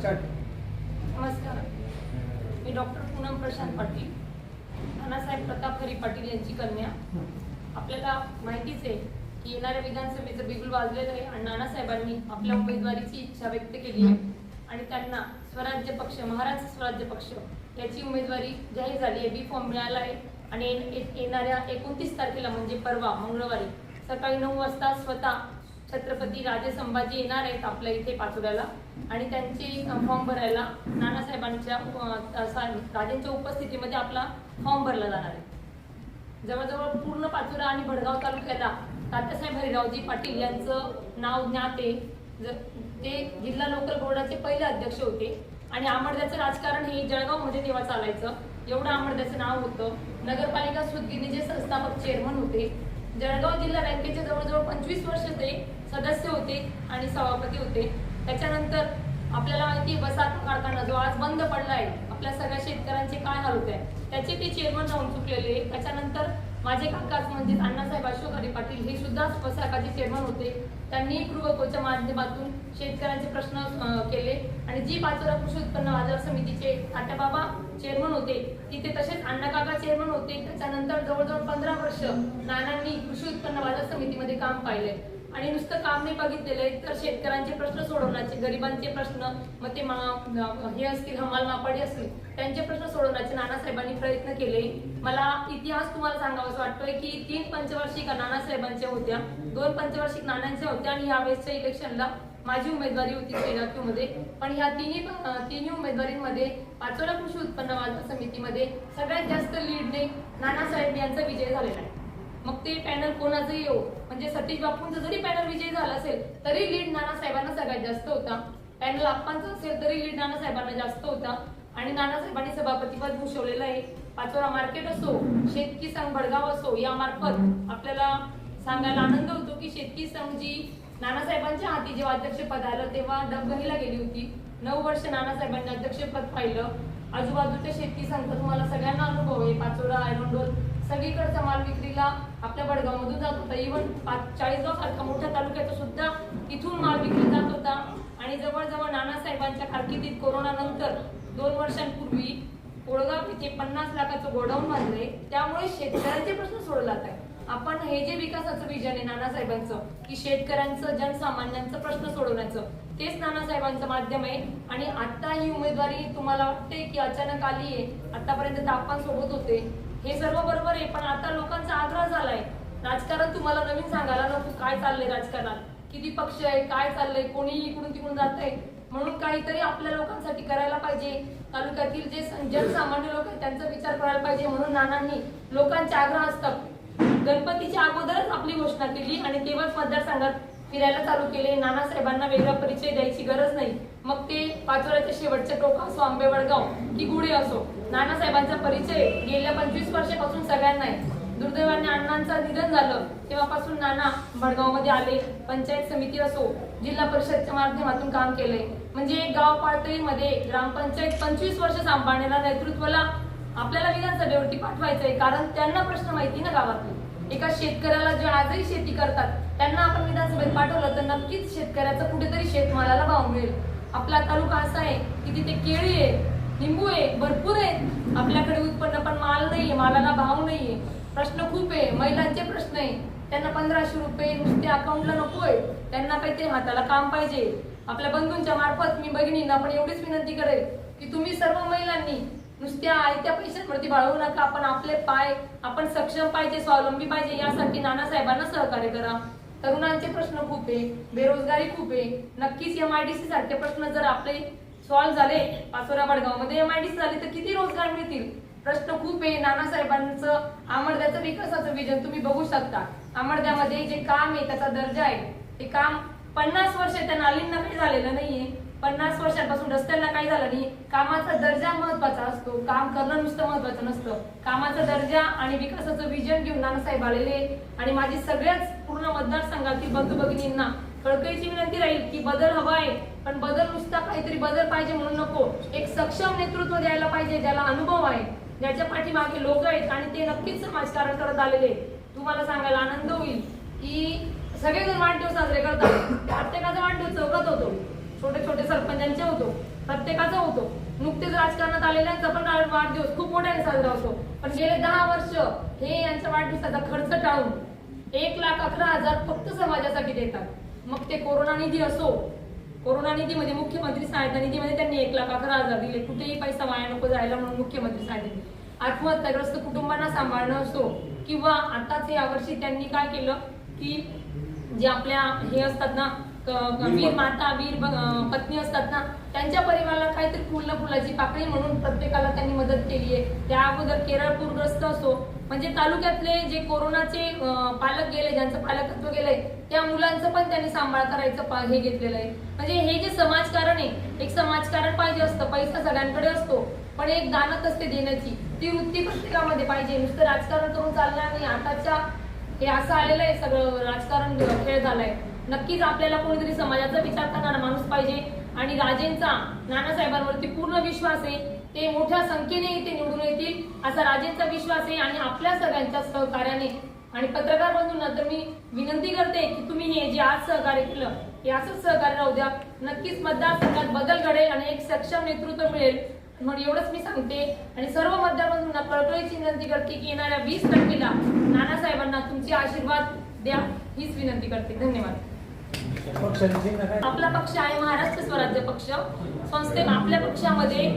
नमस्कार, मी डॉक्टर पूनम प्रशांत पाटील, नानासाहेब प्रताप हरी पाटील यांची कन्या. आपल्याला माहितीच आहे की येणाऱ्या विधानसभेचं बिगुल वाजलेलं आहे आणि नानासाहेबांनी आपल्या उमेदवारीची इच्छा व्यक्त केली आहे आणि त्यांना स्वराज्य पक्ष, महाराष्ट्र स्वराज्य पक्ष याची उमेदवारी जाहीर झाली आहे. बी फॉर्म मिळाला आहे आणि येणाऱ्या 29 तारखेला म्हणजे परवा मंगळवारी सकाळी 9 वाजता स्वतः छत्रपती राजे संभाजी येणार आहेत आपल्या इथे पाचोऱ्याला आणि त्यांची फॉर्म भरायला नानासाहेबांच्या राजेंच्या उपस्थितीमध्ये आपला फॉर्म भरला जाणार आहे. जवळजवळ पूर्ण पाचोरा आणि भडगाव तालुक्याला तात्यासाहेब हरिरावजी पाटील यांचं नाव ज्ञात आहे. ते जिल्हा लोकल बोर्डाचे पहिले अध्यक्ष होते आणि आमडद्याचं राजकारण हे जळगावमध्ये तेव्हा चालायचं, एवढं आमडद्याचं नाव होतं. नगरपालिका सुदगिरीचे संस्थापक चेअरमन होते. जळगाव जिल्हा बँकेचे जवळजवळ 25 वर्ष ते सदस्य होते आणि सभापती होते. त्याच्यानंतर आपल्याला माहिती आहे बसात कारखाना जो आज बंद पडला आहे, आपल्या सगळ्या शेतकऱ्यांचे काय हाल होत आहे त्याचे ते चेअरमन राहून चुकलेले. त्याच्यानंतर माझे काकाच म्हणजे अण्णासाहेब अशोक हरी पाटील हे सुद्धा स्वसाकाचे चेअरमन होते. त्यांनी कृपकोच्या माध्यमातून शेतकऱ्यांचे प्रश्न केले आणि जी पाचोरा कृषी उत्पन्न बाजार समितीचे तात्याबाबा चेअरमन होते तिथे तसेच अण्णा काका चेअरमन होते. त्याच्यानंतर जवळजवळ 15 वर्ष नानांनी कृषी उत्पन्न बाजार समितीमध्ये काम पाहिले आणि नुसतं काम नाही बघितलेलं आहे तर शेतकऱ्यांचे प्रश्न सोडवण्याचे, गरिबांचे प्रश्न, मग ते हे असतील हमाल मापाडी असतील त्यांचे प्रश्न सोडवण्याचे नानासाहेबांनी प्रयत्न केले. मला इतिहास तुम्हाला सांगावासा वाटतोय की 3 पंचवार्षिका नानासाहेबांच्या होत्या, 2 पंचवार्षिक नानांच्या होत्या आणि यावेळेसच्या इलेक्शनला माझी उमेदवारी होती मध्ये. पण ह्या तिन्ही उमेदवारींमध्ये पाचोरा कृषी उत्पन्न बाजार समितीमध्ये सगळ्यात जास्त लीडने नानासाहेब यांचा विजय झालेला आहे. मग ते पॅनल कोणाचंही येऊ, म्हणजे सतीश बापूंचा जरी पॅनल विजयी झाला असेल तरी लीड नानासाहेबांना सगळ्यात जास्त होता. पॅनल आप्पांचा असेल तरी लीड नानासाहेबांना जास्त होता आणि नानासाहेबांनी सभापतीपद भूषवलेलं आहे. पाचोरा मार्केट असो, शेतकी संघ भडगाव असो, यामार्फत आपल्याला सांगायला आनंद होतो की शेतकी संघ जी नानासाहेबांच्या हाती जेव्हा अध्यक्षपद आलं तेव्हा डबघाईला गेली होती. 9 वर्ष नानासाहेबांनी अध्यक्षपद पाहिलं. आजूबाजूच्या शेतकी संघ तुम्हाला सगळ्यांना अनुभव आहे. पाचोरा, आयरंडोल सगळीकडचा माल विक्रीला आपल्या भडगाव मधून जात होता. इव्हन 40गाव सारखा मोठ्या तालुक्याचा सुद्धा इथून माल विक्री जात होता. आणि जवळजवळ नानासाहेबांच्या कारकिर्दीत कोरोना नंतर 2 वर्षांपूर्वी कोळगाव इथे 50 लाखाचं गोडाऊन बांधले. त्यामुळे शेतकऱ्यांचे प्रश्न सोडवले जात आहेत. आपण हे जे विकासाचं विजन आहे नानासाहेबांचं की शेतकऱ्यांचं, जनसामान्यांचं प्रश्न सोडवण्याचं, तेच नानासाहेबांचं माध्यम आहे. आणि आता ही उमेदवारी तुम्हाला वाटते की अचानक आली आहे, आतापर्यंत आपण सोबत होते, हे सर्व बरोबर आहे. पण आता लोकांचा आग्रह झालाय. राजकारण तुम्हाला नवीन सांगायला नको काय चाललंय राजकारणात, किती पक्ष आहे, काय चाललंय, कोणी इकडून तिकडून जात आहे. म्हणून काहीतरी आपल्या लोकांसाठी करायला पाहिजे. तालुक्यातील जे जनसामान्य लोक आहेत त्यांचा विचार करायला पाहिजे. म्हणून नानांनी लोकांचे आग्रह असतात गणपतीच्या अगोदरच आपली घोषणा केली आणि तेव्हाच मतदारसंघात फिरायला चालू केले. नानासाहेबांना वेगळा परिचय द्यायची गरज नाही. मग ते पाचोऱ्याच्या शेवटचे टोक असो, आंबेवडगाव की गुढे असो, नानासाहेबांचा परिचय गेल्या 25 वर्षापासून सगळ्यांना आहे. दुर्दैवाने अण्णांचं निधन झालं तेव्हापासून नाना भडगावमध्ये आले. पंचायत समिती असो, जिल्हा परिषदच्या माध्यमातून काम केलंय. म्हणजे गाव पातळीमध्ये ग्रामपंचायत 25 वर्ष सांभाळण्याला नेतृत्वाला आपल्याला विधानसभेवरती पाठवायचंय. कारण त्यांना प्रश्न माहिती ना गावातले. एका शेतकऱ्याला जे आजही शेती करतात त्यांना आपण विधानसभेत पाठवलं तर नक्कीच शेतकऱ्याचं कुठेतरी शेतमालाला भाव मिळेल. आपला तालुका असा आहे की तिथे केळी आहे, लिंबू आहे, भरपूर आहेत. आपल्याकडे उत्पन्न पण माल नाहीये, मालाला भाव नाहीये. प्रश्न खूप आहे. महिलांचे प्रश्न आहे, त्यांना 1500 रुपये नुसते अकाउंटला नकोय, त्यांना काहीतरी हाताला काम पाहिजे. आपल्या बंधूंच्या मार्फत मी भगिनींना पण एवढीच विनंती करेल की तुम्ही सर्व महिलांनी नुसत्या आयत्या पैशांवरती बाळगू नका. आपण आपले पाय, आपण सक्षम पाहिजे, स्वावलंबी पाहिजे. यासाठी नानासाहेबांना सहकार्य करा. तरुणांचे प्रश्न खूप आहे, बेरोजगारी खूप आहे. नक्कीच MIDC सारखे प्रश्न जर आपले सॉल्व्ह झाले, पाचोरा भडगावमध्ये MIDC झाले तर किती रोजगार मिळतील. प्रश्न खूप आहे. नानासाहेबांचं आमडद्याचं विकासाचं विजन तुम्ही बघू शकता. आमडद्यामध्ये जे काम आहे, त्याचा दर्जा आहे, ते काम 50 वर्ष त्या नालींना काही झालेलं नाहीये. 50 वर्षांपासून रस्त्यांना काही झालं नाही. कामाचा दर्जा महत्वाचा असतो, काम करणं नुसतं महत्वाचं नसतं. कामाचा दर्जा आणि विकासाचं विजन घेऊन नानासाहेब आलेले. आणि माझी सगळ्याच पूर्ण मतदारसंघातील बंधू भगिनींना कळकळीची विनंती राहील की बदल हवा आहे, पण बदल नुसता काहीतरी बदल पाहिजे म्हणून नको. एक सक्षम नेतृत्व द्यायला पाहिजे, ज्याला अनुभव आहे, ज्याच्या पाठीमागे लोक आहेत आणि ते नक्कीच समाजकारण करत आलेले. तुम्हाला सांगायला आनंद होईल की सगळेजण वाढदिवस साजरे करतात. प्रत्येकाचा वाढदिवस चौकात होतो, छोटे छोटे सरपंचांचे होतो, प्रत्येकाचा होतो. नुकतेच राजकारणात आलेल्यांचा पण वाढदिवस खूप मोठ्याने साजरा होतो. पण गेले 10 वर्ष हे यांच्या वाढदिवसाचा खर्च टाळून 1,11,000 फक्त समाजासाठी देतात. मग ते कोरोना निधी असो, कोरोना निधीमध्ये मुख्यमंत्री सहायता निधीमध्ये त्यांनी 1,11,000 दिले. कुठेही पैसा वाया नको जायला म्हणून मुख्यमंत्री सहायता दिली. आत्महत्याग्रस्त कुटुंबांना सांभाळणं असो किंवा आताच यावर्षी त्यांनी काय केलं की जे आपल्या हे असतात ना वीर माता वीर पत्नी असतात ना त्यांच्या परिवाराला काहीतरी फुलाची पाकळी म्हणून प्रत्येकाला त्यांनी मदत केली आहे. त्या अगोदर केरळ पूरग्रस्त असो म्हणजे तालुक्यातले जे कोरोनाचे पालक गेले ज्यांचं पालकत्व गेलंय त्या मुलांचं पण त्यांनी सांभाळ करायचं हे घेतलेलं आहे. म्हणजे हे जे समाजकारण आहे, एक समाजकारण पाहिजे असतं. पैसा सगळ्यांकडे असतो पण एक दानत असते देण्याची, ती वृत्ती प्रत्येकामध्ये पाहिजे. नुसतं राजकारण करून चालणार नाही. आताच्या हे असं आलेलं आहे सगळं राजकारण खेळ झालाय. नक्कीच आपल्याला कोणीतरी समाजाचा विचार करणारा माणूस पाहिजे आणि राजेंचा नानासाहेबांवरती पूर्ण विश्वास आहे. ते मोठ्या संख्येने इथे निवडून येतील असा राजेंचा विश्वास आहे आणि आपल्या सगळ्यांच्या सहकार्याने. आणि पत्रकार बंधूंना तर मी विनंती करते की तुम्ही हे जे आज सहकार्य केलं हे असंच सहकार्य राहू द्या. नक्कीच मतदारसंघात बदल घडेल आणि एक सक्षम नेतृत्व मिळेल म्हणून एवढंच मी सांगते. आणि सर्व मतदार बंधूंना कळकळीची विनंती करते की येणाऱ्या 20 तारखेला नानासाहेबांना तुमचे आशीर्वाद द्या हीच विनंती करते. धन्यवाद. आपला पक्ष आहे महाराष्ट्र स्वराज्य पक्ष. संस्थेत आपल्या पक्षामध्ये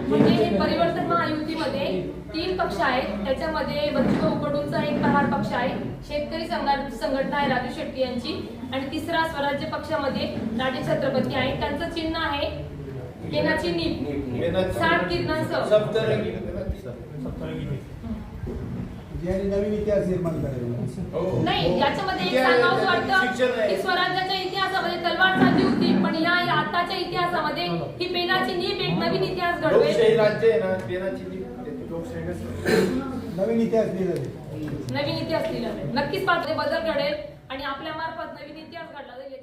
म्हणजे हे परिवर्तन महायुतीमध्ये 3 पक्ष आहेत. त्याच्यामध्ये बच्चूभाऊ कडूंचा एक प्रहार पक्ष आहे, शेतकरी संघटना आहे राजू शेट्टी यांची, आणि तिसरा स्वराज्य पक्षामध्ये राजे छत्रपती आहे. त्यांचं चिन्ह आहे पेनाची नीप 7 किरणांसह नवीन इतिहास निर्माण करायला नाही. याच्यामध्ये एक सांगावं वाटतं की स्वराज्याच्या इतिहासामध्ये तलवार साधी होती पण या आताच्या इतिहासामध्ये ही पेनाची नीप एक नवीन इतिहास घडवेल. नवीन इतिहास लिहिला नवीन इतिहास लिहिला नक्कीच बदल घडेल आणि आपल्या मार्फत नवीन इतिहास घडला जाईल.